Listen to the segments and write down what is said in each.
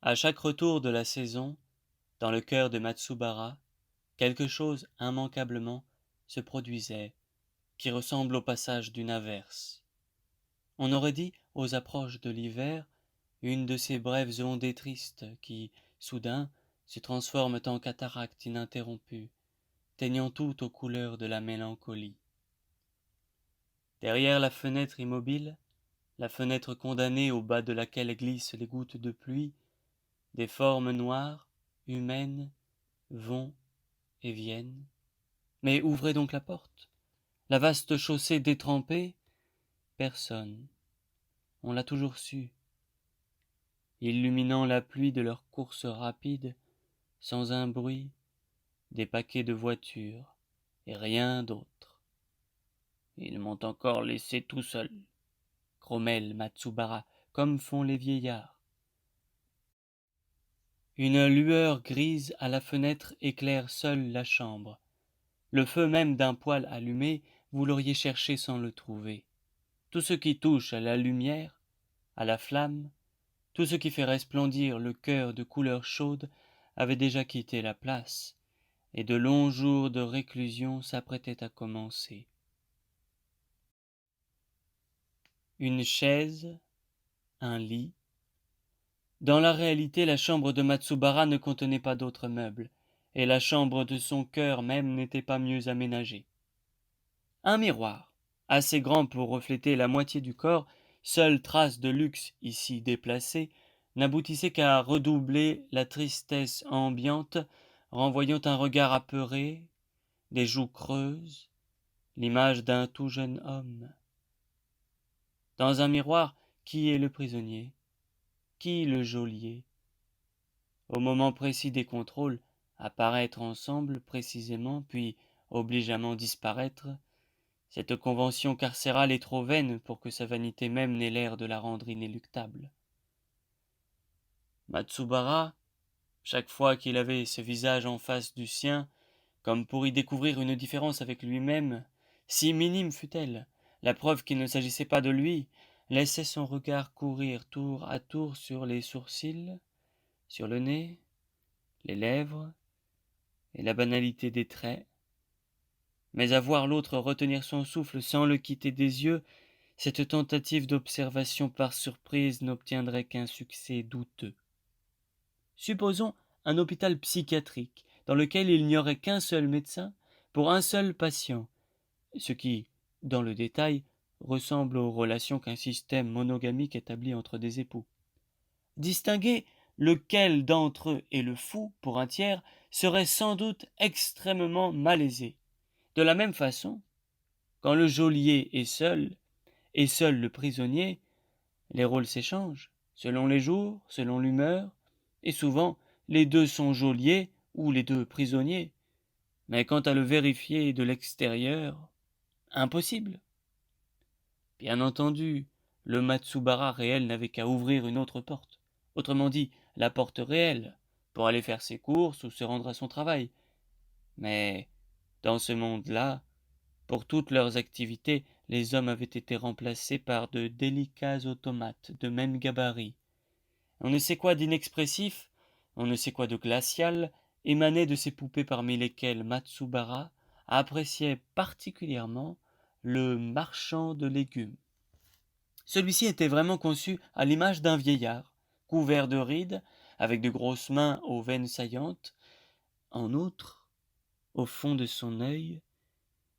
À chaque retour de la saison, dans le cœur de Matsubara, quelque chose immanquablement se produisait, qui ressemble au passage d'une averse. On aurait dit, aux approches de l'hiver, une de ces brèves ondées tristes qui, soudain, se transforment en cataracte ininterrompue, teignant tout aux couleurs de la mélancolie. Derrière la fenêtre immobile, la fenêtre condamnée au bas de laquelle glissent les gouttes de pluie, des formes noires, humaines, vont et viennent. Mais ouvrez donc la porte. La vaste chaussée détrempée, personne. On l'a toujours su. Illuminant la pluie de leur course rapide, sans un bruit, des paquets de voitures, et rien d'autre. Ils m'ont encore laissé tout seul, grommelle Matsubara, comme font les vieillards. Une lueur grise à la fenêtre éclaire seule la chambre. Le feu même d'un poêle allumé, vous l'auriez cherché sans le trouver. Tout ce qui touche à la lumière, à la flamme, tout ce qui fait resplendir le cœur de couleurs chaudes avait déjà quitté la place, et de longs jours de réclusion s'apprêtaient à commencer. Une chaise, un lit. Dans la réalité, la chambre de Matsubara ne contenait pas d'autres meubles, et la chambre de son cœur même n'était pas mieux aménagée. Un miroir, assez grand pour refléter la moitié du corps, seule trace de luxe ici déplacée, n'aboutissait qu'à redoubler la tristesse ambiante, renvoyant un regard apeuré, des joues creuses, l'image d'un tout jeune homme. Dans un miroir, qui est le prisonnier? Qui le geôlier? Au moment précis des contrôles, apparaître ensemble précisément, puis obligeamment disparaître, cette convention carcérale est trop vaine pour que sa vanité même n'ait l'air de la rendre inéluctable. Matsubara, chaque fois qu'il avait ce visage en face du sien, comme pour y découvrir une différence avec lui-même, si minime fût-elle, la preuve qu'il ne s'agissait pas de lui, laissait son regard courir tour à tour sur les sourcils, sur le nez, les lèvres et la banalité des traits. Mais à voir l'autre retenir son souffle sans le quitter des yeux, cette tentative d'observation par surprise n'obtiendrait qu'un succès douteux. Supposons un hôpital psychiatrique dans lequel il n'y aurait qu'un seul médecin pour un seul patient, ce qui, dans le détail, ressemble aux relations qu'un système monogamique établit entre des époux. Distinguer lequel d'entre eux est le fou pour un tiers serait sans doute extrêmement malaisé. De la même façon, quand le geôlier est seul, et seul le prisonnier, les rôles s'échangent, selon les jours, selon l'humeur, et souvent les deux sont geôliers ou les deux prisonniers. Mais quant à le vérifier de l'extérieur, impossible. Bien entendu, le Matsubara réel n'avait qu'à ouvrir une autre porte, autrement dit, la porte réelle, pour aller faire ses courses ou se rendre à son travail. Mais, dans ce monde-là, pour toutes leurs activités, les hommes avaient été remplacés par de délicats automates de même gabarit. On ne sait quoi d'inexpressif, on ne sait quoi de glacial, émanait de ces poupées parmi lesquelles Matsubara appréciait particulièrement le marchand de légumes. Celui-ci était vraiment conçu à l'image d'un vieillard, couvert de rides, avec de grosses mains aux veines saillantes. En outre, au fond de son œil,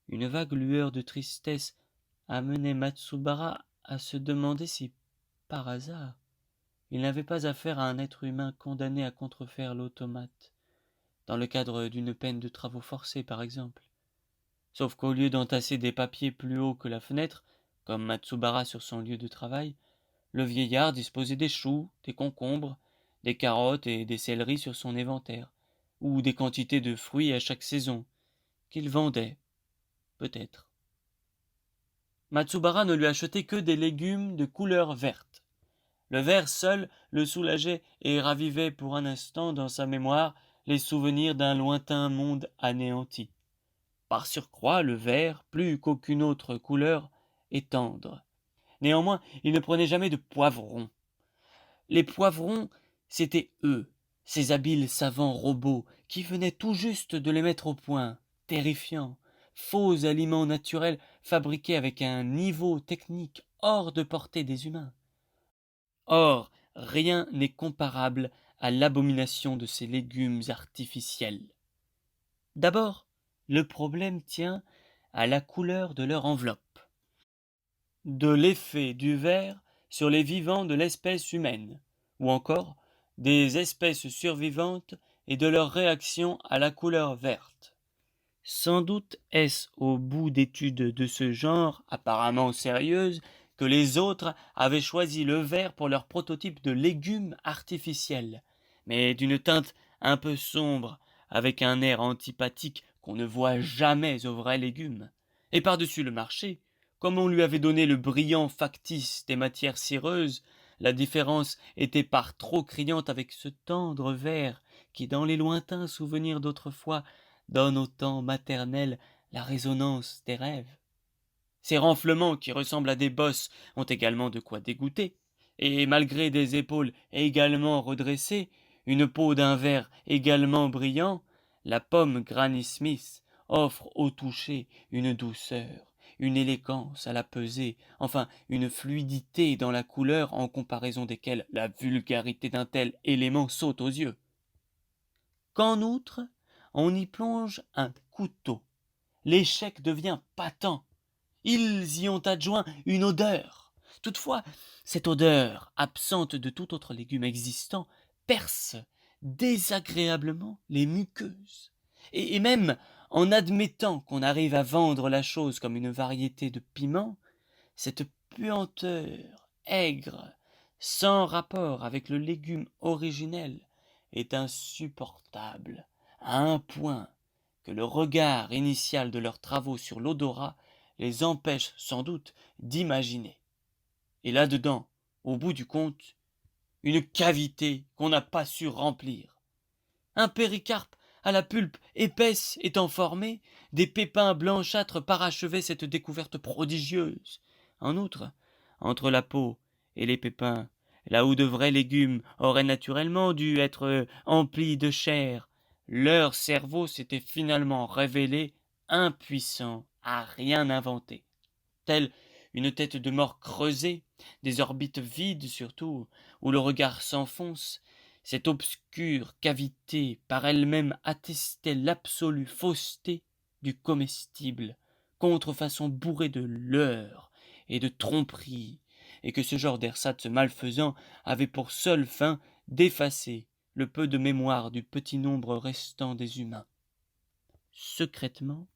une vague lueur de tristesse amenait Matsubara à se demander si, par hasard, il n'avait pas affaire à un être humain condamné à contrefaire l'automate, dans le cadre d'une peine de travaux forcés, par exemple. Sauf qu'au lieu d'entasser des papiers plus haut que la fenêtre, comme Matsubara sur son lieu de travail, le vieillard disposait des choux, des concombres, des carottes et des céleris sur son éventaire, ou des quantités de fruits à chaque saison, qu'il vendait, peut-être. Matsubara ne lui achetait que des légumes de couleur verte. Le vert seul le soulageait et ravivait pour un instant dans sa mémoire les souvenirs d'un lointain monde anéanti. Par surcroît, le vert, plus qu'aucune autre couleur, est tendre. Néanmoins, il ne prenait jamais de poivrons. Les poivrons, C'étaient eux, ces habiles savants robots, qui venaient tout juste de les mettre au point, terrifiants, faux aliments naturels fabriqués avec un niveau technique hors de portée des humains. Or, rien n'est comparable à l'abomination de ces légumes artificiels. D'abord, le problème tient à la couleur de leur enveloppe, de l'effet du verre sur les vivants de l'espèce humaine, ou encore des espèces survivantes et de leur réaction à la couleur verte. Sans doute est-ce au bout d'études de ce genre, apparemment sérieuses, que les autres avaient choisi le vert pour leur prototype de légumes artificiels, mais d'une teinte un peu sombre, avec un air antipathique qu'on ne voit jamais aux vrais légumes. Et par-dessus le marché, comme on lui avait donné le brillant factice des matières cireuses, la différence était par trop criante avec ce tendre vert qui, dans les lointains souvenirs d'autrefois, donne au temps maternel la résonance des rêves. Ces renflements qui ressemblent à des bosses ont également de quoi dégoûter, et malgré des épaules également redressées, une peau d'un vert également brillant, la pomme Granny Smith offre au toucher une douceur, une élégance à la pesée, enfin une fluidité dans la couleur en comparaison desquelles la vulgarité d'un tel élément saute aux yeux. Qu'en outre, on y plonge un couteau, l'échec devient patent. Ils y ont adjoint une odeur. Toutefois, cette odeur, absente de tout autre légume existant, perce désagréablement les muqueuses. Et même en admettant qu'on arrive à vendre la chose comme une variété de piment, cette puanteur aigre, sans rapport avec le légume originel, est insupportable, à un point que le regard initial de leurs travaux sur l'odorat les empêche sans doute d'imaginer. Et là-dedans, au bout du compte, une cavité qu'on n'a pas su remplir. Un péricarpe à la pulpe épaisse étant formé, des pépins blanchâtres parachevaient cette découverte prodigieuse. En outre, entre la peau et les pépins, là où de vrais légumes auraient naturellement dû être emplis de chair, leur cerveau s'était finalement révélé impuissant à rien inventer, telle une tête de mort creusée, des orbites vides surtout, où le regard s'enfonce. Cette obscure cavité par elle-même attestait l'absolue fausseté du comestible, contrefaçon bourrée de leurre et de tromperie, et que ce genre d'ersatz malfaisant avait pour seule fin d'effacer le peu de mémoire du petit nombre restant des humains. Secrètement,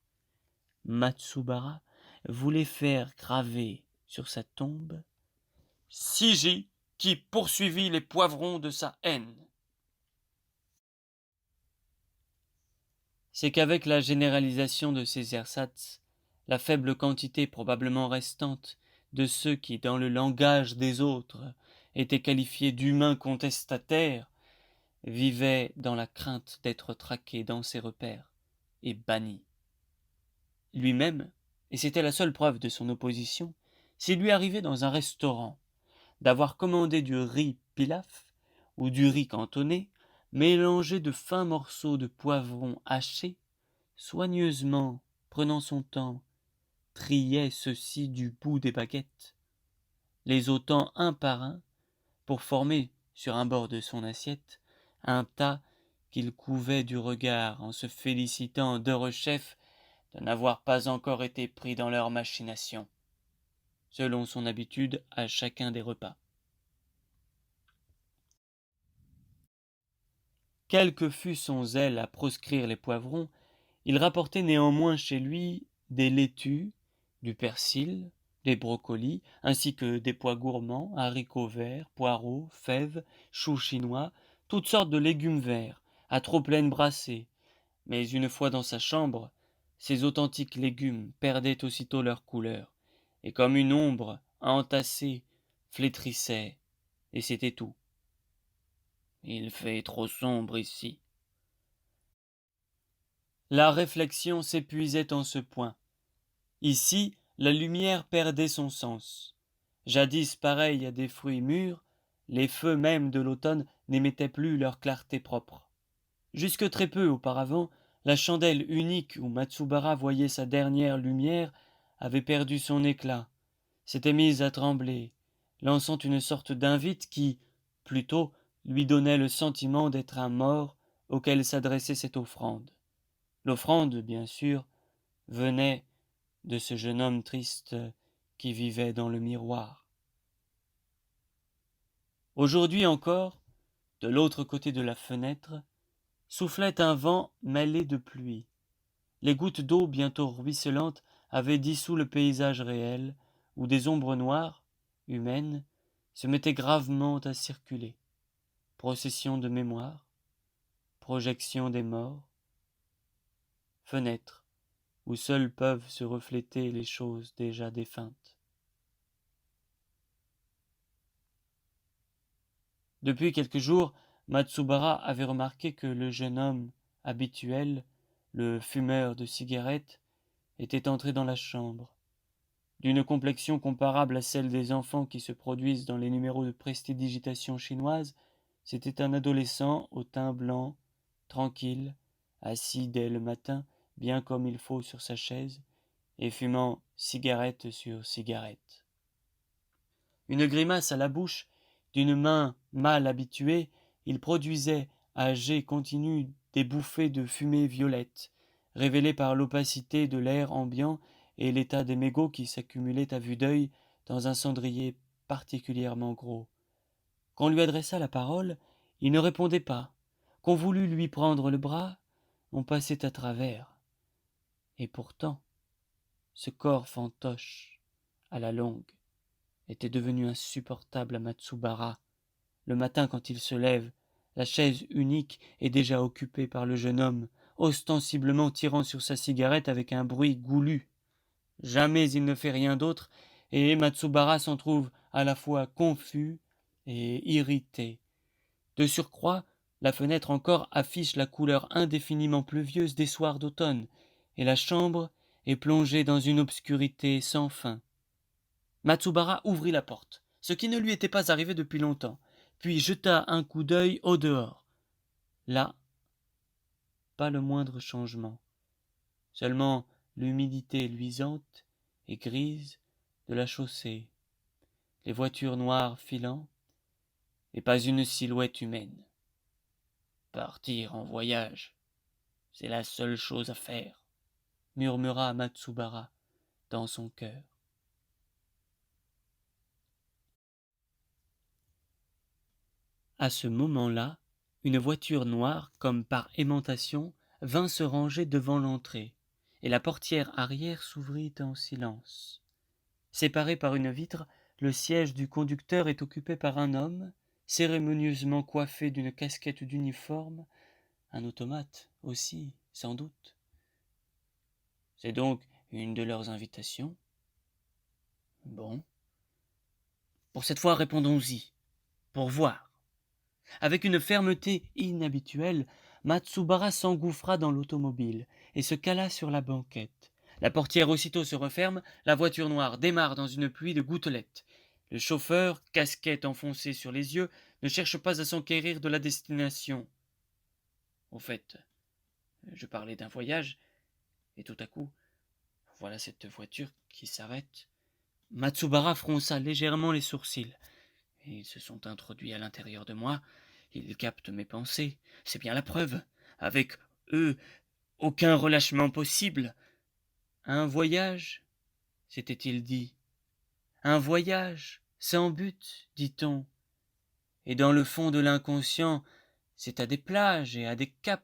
Matsubara voulait faire graver sur sa tombe Siji qui poursuivit les poivrons de sa haine. C'est qu'avec la généralisation de ces ersatz, la faible quantité probablement restante de ceux qui, dans le langage des autres, étaient qualifiés d'humains contestataires, vivaient dans la crainte d'être traqués dans ses repères et bannis. Lui-même, et c'était la seule preuve de son opposition, s'il lui arrivait dans un restaurant d'avoir commandé du riz pilaf ou du riz cantonné, mélangé de fins morceaux de poivron hachés, soigneusement, prenant son temps, triait ceux-ci du bout des baguettes, les ôtant un par un pour former, sur un bord de son assiette, un tas qu'il couvait du regard en se félicitant d'heureux-chefs de n'avoir pas encore été pris dans leur machination, selon son habitude à chacun des repas. Quel que fût son zèle à proscrire les poivrons, il rapportait néanmoins chez lui des laitues, du persil, des brocolis, ainsi que des pois gourmands, haricots verts, poireaux, fèves, choux chinois, toutes sortes de légumes verts, à trop pleine brassée. Mais une fois dans sa chambre, ces authentiques légumes perdaient aussitôt leur couleur, et comme une ombre entassée, flétrissaient, et c'était tout. Il fait trop sombre ici. La réflexion s'épuisait en ce point. Ici, la lumière perdait son sens. Jadis pareille à des fruits mûrs, Les feux même de l'automne n'émettaient plus leur clarté propre. Jusque très peu auparavant, la chandelle unique où Matsubara voyait sa dernière lumière avait perdu son éclat, s'était mise à trembler, lançant une sorte d'invite qui, plutôt, lui donnait le sentiment d'être un mort auquel s'adressait cette offrande. L'offrande, bien sûr, venait de ce jeune homme triste qui vivait dans le miroir. Aujourd'hui encore, de l'autre côté de la fenêtre, soufflait un vent mêlé de pluie. Les gouttes d'eau bientôt ruisselantes avaient dissous le paysage réel, où des ombres noires, humaines, se mettaient gravement à circuler. Procession de mémoire, projection des morts, fenêtres, où seules peuvent se refléter les choses déjà défuntes. Depuis quelques jours, Matsubara avait remarqué que le jeune homme habituel, le fumeur de cigarettes, était entré dans la chambre. D'une complexion comparable à celle des enfants qui se produisent dans les numéros de prestidigitation chinoise, c'était un adolescent au teint blanc, tranquille, assis dès le matin, bien comme il faut sur sa chaise, et fumant cigarette sur cigarette. Une grimace à la bouche, d'une main mal habituée, il produisait à jet continu des bouffées de fumée violette, révélées par l'opacité de l'air ambiant et l'état des mégots qui s'accumulaient à vue d'œil dans un cendrier particulièrement gros. Qu'on lui adressa la parole, il ne répondait pas. Qu'on voulut lui prendre le bras, on passait à travers. Et pourtant, ce corps fantoche, à la longue, était devenu insupportable à Matsubara. Le matin, quand il se lève, la chaise unique est déjà occupée par le jeune homme, ostensiblement tirant sur sa cigarette avec un bruit goulu. Jamais il ne fait rien d'autre, et Matsubara s'en trouve à la fois confus et irrité. De surcroît, la fenêtre encore affiche la couleur indéfiniment pluvieuse des soirs d'automne, et la chambre est plongée dans une obscurité sans fin. Matsubara ouvrit la porte, ce qui ne lui était pas arrivé depuis longtemps, puis jeta un coup d'œil au dehors. Là, pas le moindre changement, seulement l'humidité luisante et grise de la chaussée, les voitures noires filant, et pas une silhouette humaine. Partir en voyage, c'est la seule chose à faire, murmura Matsubara dans son cœur. À ce moment-là, une voiture noire, comme par aimantation, vint se ranger devant l'entrée, et la portière arrière s'ouvrit en silence. Séparé par une vitre, le siège du conducteur est occupé par un homme, cérémonieusement coiffé d'une casquette d'uniforme, un automate aussi, sans doute. C'est donc une de leurs invitations. Bon. Pour cette fois, répondons-y, pour voir. Avec une fermeté inhabituelle, Matsubara s'engouffra dans l'automobile et se cala sur la banquette. La portière aussitôt se referme, la voiture noire démarre dans une pluie de gouttelettes. Le chauffeur, casquette enfoncée sur les yeux, ne cherche pas à s'enquérir de la destination. Au fait, je parlais d'un voyage, et tout à coup, voilà cette voiture qui s'arrête. Matsubara fronça légèrement les sourcils. Ils se sont introduits à l'intérieur de moi. Ils captent mes pensées. C'est bien la preuve. Avec eux, aucun relâchement possible. Un voyage, s'était-il dit. Un voyage, sans but, dit-on. Et dans le fond de l'inconscient, c'est à des plages et à des caps,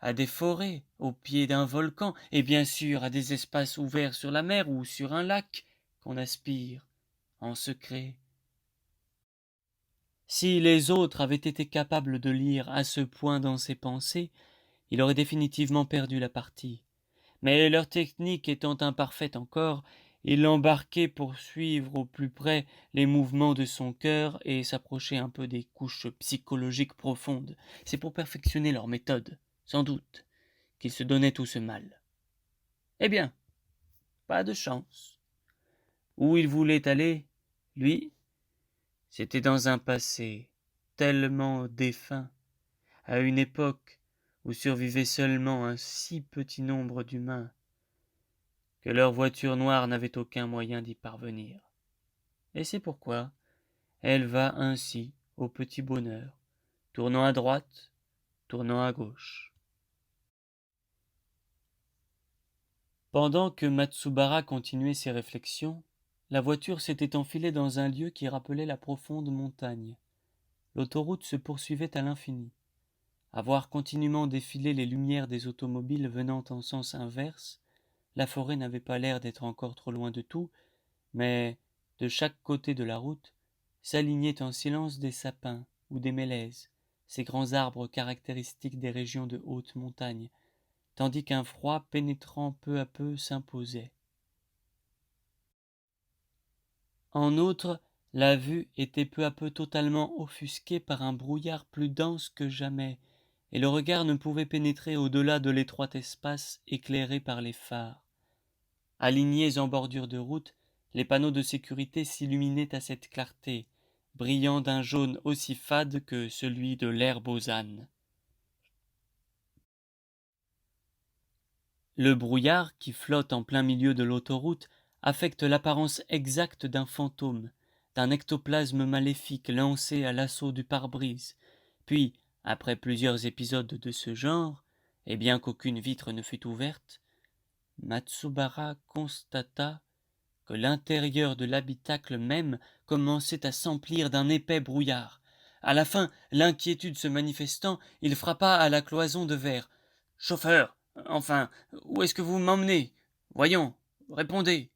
à des forêts, au pied d'un volcan, et bien sûr à des espaces ouverts sur la mer ou sur un lac, qu'on aspire, en secret. Si les autres avaient été capables de lire à ce point dans ses pensées, il aurait définitivement perdu la partie. Mais leur technique étant imparfaite encore, il l'embarquait pour suivre au plus près les mouvements de son cœur et s'approcher un peu des couches psychologiques profondes. C'est pour perfectionner leur méthode, sans doute, qu'il se donnait tout ce mal. Eh bien, pas de chance. Où il voulait aller, lui, C'était dans un passé tellement défunt, à une époque où survivait seulement un si petit nombre d'humains, que leur voiture noire n'avait aucun moyen d'y parvenir. Et c'est pourquoi elle va ainsi au petit bonheur, tournant à droite, tournant à gauche. Pendant que Matsubara continuait ses réflexions, la voiture s'était enfilée dans un lieu qui rappelait la profonde montagne. L'autoroute se poursuivait à l'infini. À voir continuellement défiler les lumières des automobiles venant en sens inverse, la forêt n'avait pas l'air d'être encore trop loin de tout, mais de chaque côté de la route s'alignaient en silence des sapins ou des mélèzes, ces grands arbres caractéristiques des régions de haute montagne, tandis qu'un froid pénétrant peu à peu s'imposait. En outre, la vue était peu à peu totalement offusquée par un brouillard plus dense que jamais, et le regard ne pouvait pénétrer au-delà de l'étroit espace éclairé par les phares. Alignés en bordure de route, les panneaux de sécurité s'illuminaient à cette clarté, brillant d'un jaune aussi fade que celui de l'herbe aux ânes. Le brouillard, qui flotte en plein milieu de l'autoroute, affecte l'apparence exacte d'un fantôme, d'un ectoplasme maléfique lancé à l'assaut du pare-brise. Puis, après plusieurs épisodes de ce genre, et bien qu'aucune vitre ne fût ouverte, Matsubara constata que l'intérieur de l'habitacle même commençait à s'emplir d'un épais brouillard. À la fin, l'inquiétude se manifestant, il frappa à la cloison de verre. « Chauffeur, enfin, où est-ce que vous m'emmenez? Voyons, répondez. »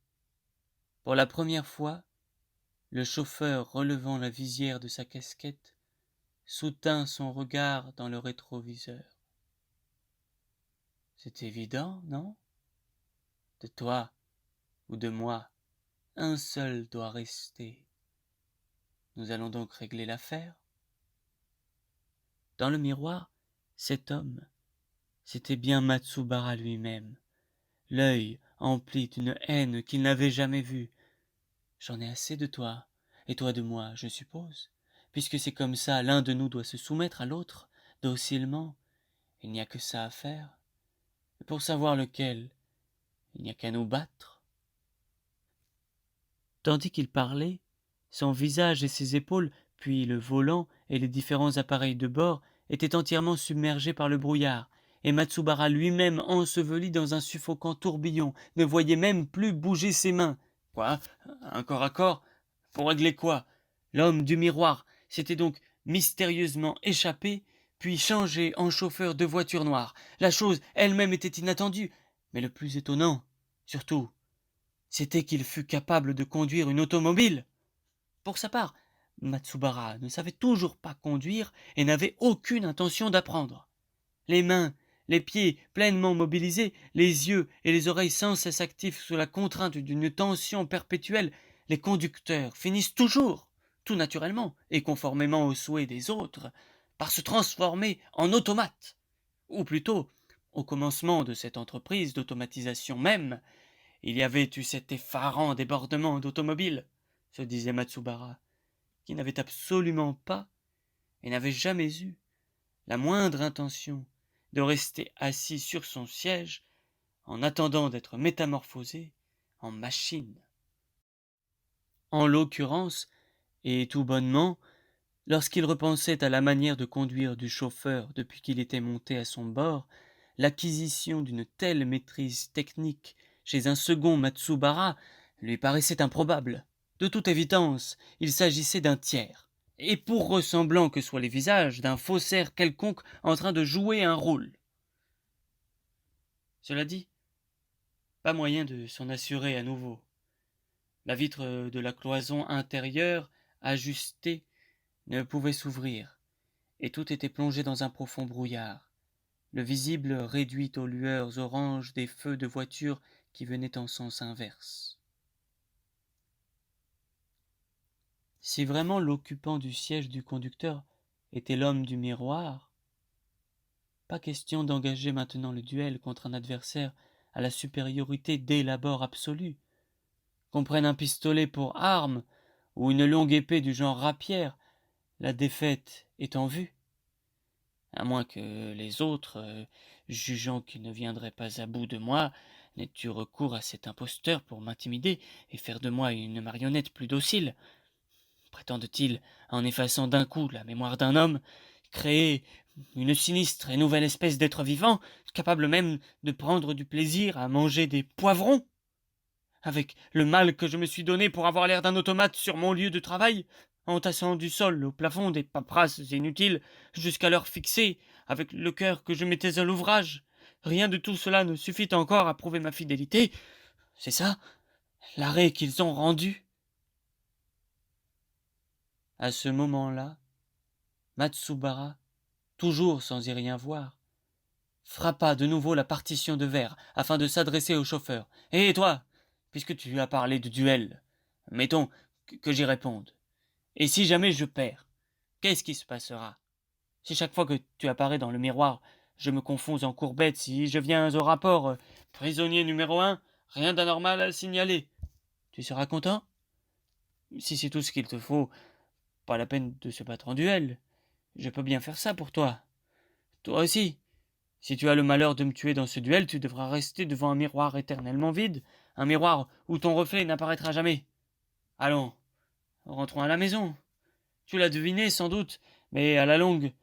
Pour la première fois, le chauffeur, relevant la visière de sa casquette, soutint son regard dans le rétroviseur. « C'est évident, non? De toi ou de moi, un seul doit rester. Nous allons donc régler l'affaire. » Dans le miroir, cet homme, c'était bien Matsubara lui-même, l'œil empli d'une haine qu'il n'avait jamais vue. « J'en ai assez de toi, et toi de moi, je suppose, puisque c'est comme ça, l'un de nous doit se soumettre à l'autre, docilement. Il n'y a que ça à faire. Et pour savoir lequel, il n'y a qu'à nous battre. » Tandis qu'il parlait, son visage et ses épaules, puis le volant et les différents appareils de bord étaient entièrement submergés par le brouillard, et Matsubara lui-même, enseveli dans un suffocant tourbillon, ne voyait même plus bouger ses mains. Quoi? Un corps à corps? Pour régler quoi? L'homme du miroir s'était donc mystérieusement échappé, puis changé en chauffeur de voiture noire. La chose elle-même était inattendue, mais le plus étonnant, surtout, c'était qu'il fût capable de conduire une automobile. Pour sa part, Matsubara ne savait toujours pas conduire et n'avait aucune intention d'apprendre. Les mains, les pieds pleinement mobilisés, les yeux et les oreilles sans cesse actifs sous la contrainte d'une tension perpétuelle, les conducteurs finissent toujours, tout naturellement et conformément aux souhaits des autres, par se transformer en automates. Ou plutôt, au commencement de cette entreprise d'automatisation même, il y avait eu cet effarant débordement d'automobiles, se disait Matsubara, qui n'avait absolument pas et n'avait jamais eu la moindre intention de rester assis sur son siège en attendant d'être métamorphosé en machine. En l'occurrence, et tout bonnement, lorsqu'il repensait à la manière de conduire du chauffeur depuis qu'il était monté à son bord, l'acquisition d'une telle maîtrise technique chez un second Matsubara lui paraissait improbable. De toute évidence, il s'agissait d'un tiers, et pour ressemblants que soient les visages, d'un faussaire quelconque en train de jouer un rôle. Cela dit, pas moyen de s'en assurer à nouveau. La vitre de la cloison intérieure, ajustée, ne pouvait s'ouvrir, et tout était plongé dans un profond brouillard, le visible réduit aux lueurs oranges des feux de voitures qui venaient en sens inverse. Si vraiment l'occupant du siège du conducteur était l'homme du miroir, pas question d'engager maintenant le duel contre un adversaire à la supériorité dès l'abord absolue. Qu'on prenne un pistolet pour arme, ou une longue épée du genre rapière, la défaite est en vue. À moins que les autres, jugeant qu'ils ne viendraient pas à bout de moi, n'aient eu recours à cet imposteur pour m'intimider et faire de moi une marionnette plus docile. Prétendent-ils, en effaçant d'un coup la mémoire d'un homme, créer une sinistre et nouvelle espèce d'être vivant, capable même de prendre du plaisir à manger des poivrons? Avec le mal que je me suis donné pour avoir l'air d'un automate sur mon lieu de travail, entassant du sol au plafond des paperasses inutiles, jusqu'à l'heure fixée, avec le cœur que je mettais à l'ouvrage, rien de tout cela ne suffit encore à prouver ma fidélité. C'est ça, l'arrêt qu'ils ont rendu. À ce moment-là, Matsubara, toujours sans y rien voir, frappa de nouveau la partition de verre afin de s'adresser au chauffeur. « Et toi, puisque tu as parlé de duel, mettons que j'y réponde. Et si jamais je perds, qu'est-ce qui se passera? Si chaque fois que tu apparais dans le miroir, je me confonds en courbettes, si je viens au rapport prisonnier numéro 1, rien d'anormal à signaler, tu seras content? Si c'est tout ce qu'il te faut, pas la peine de se battre en duel. Je peux bien faire ça pour toi. Toi aussi. Si tu as le malheur de me tuer dans ce duel, tu devras rester devant un miroir éternellement vide, un miroir où ton reflet n'apparaîtra jamais. Allons, rentrons à la maison. Tu l'as deviné, sans doute, mais à la longue,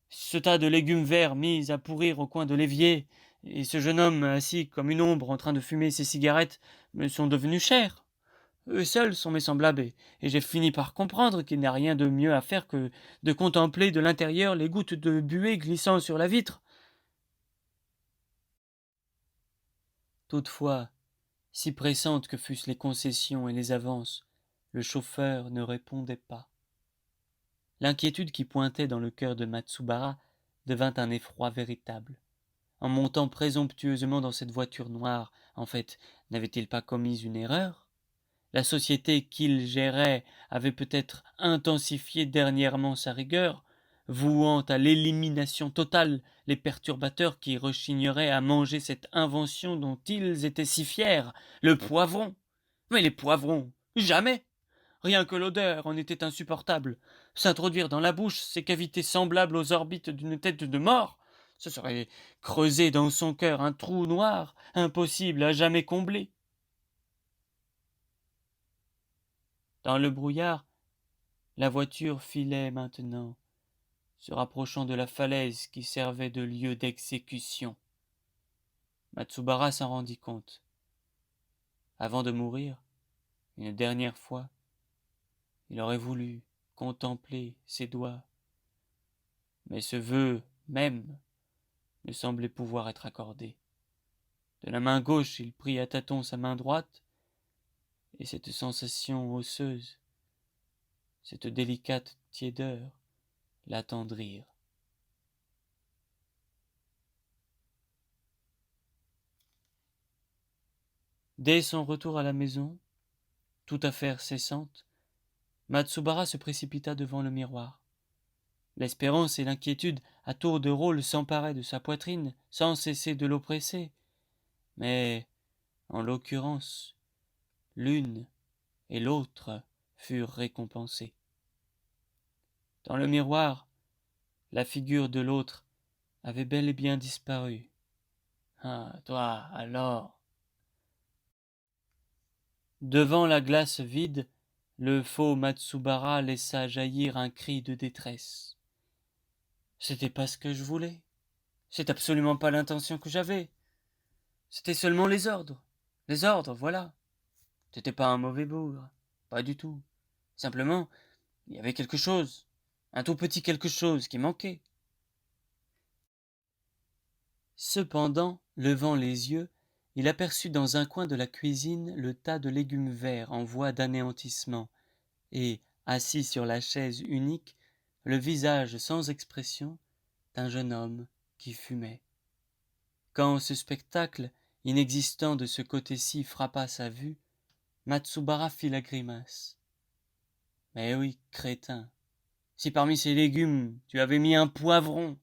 ce tas de légumes verts mis à pourrir au coin de l'évier, et ce jeune homme assis comme une ombre en train de fumer ses cigarettes, me sont devenus chers. Eux seuls sont mes semblables, et j'ai fini par comprendre qu'il n'y a rien de mieux à faire que de contempler de l'intérieur les gouttes de buée glissant sur la vitre. Toutefois, si pressantes que fussent les concessions et les avances, le chauffeur ne répondait pas. L'inquiétude qui pointait dans le cœur de Matsubara devint un effroi véritable. En montant présomptueusement dans cette voiture noire, en fait, n'avait-il pas commis une erreur? La société qu'il gérait avait peut-être intensifié dernièrement sa rigueur, vouant à l'élimination totale les perturbateurs qui rechigneraient à manger cette invention dont ils étaient si fiers, le poivron. Mais les poivrons, jamais! Rien que l'odeur en était insupportable. S'introduire dans la bouche ces cavités semblables aux orbites d'une tête de mort, ce serait creuser dans son cœur un trou noir, impossible à jamais combler. Dans le brouillard, la voiture filait maintenant, se rapprochant de la falaise qui servait de lieu d'exécution. Matsubara s'en rendit compte. Avant de mourir, une dernière fois, il aurait voulu contempler ses doigts, mais ce vœu même ne semblait pouvoir être accordé. De la main gauche, il prit à tâtons sa main droite, et cette sensation osseuse, cette délicate tiédeur, l'attendrirent. Dès son retour à la maison, toute affaire cessante, Matsubara se précipita devant le miroir. L'espérance et l'inquiétude à tour de rôle s'emparaient de sa poitrine sans cesser de l'oppresser. Mais, en l'occurrence, l'une et l'autre furent récompensées. Dans le miroir, la figure de l'autre avait bel et bien disparu. Ah, toi, alors! Devant la glace vide, le faux Matsubara laissa jaillir un cri de détresse. C'était pas ce que je voulais. C'est absolument pas l'intention que j'avais. C'était seulement les ordres. Les ordres, voilà. T'étais pas un mauvais bougre. Pas du tout. Simplement, il y avait quelque chose. Un tout petit quelque chose qui manquait. Cependant, levant les yeux, il aperçut dans un coin de la cuisine le tas de légumes verts en voie d'anéantissement, et, assis sur la chaise unique, le visage sans expression d'un jeune homme qui fumait. Quand ce spectacle, inexistant de ce côté-ci, frappa sa vue, Matsubara fit la grimace. Mais oui, crétin, si parmi ces légumes tu avais mis un poivron,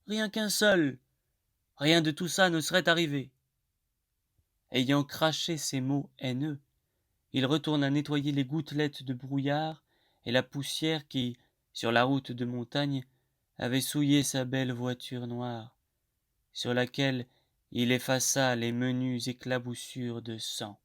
rien qu'un seul, rien de tout ça ne serait arrivé. Ayant craché ces mots haineux, il retourna nettoyer les gouttelettes de brouillard et la poussière qui, sur la route de montagne, avait souillé sa belle voiture noire, sur laquelle il effaça les menues éclaboussures de sang.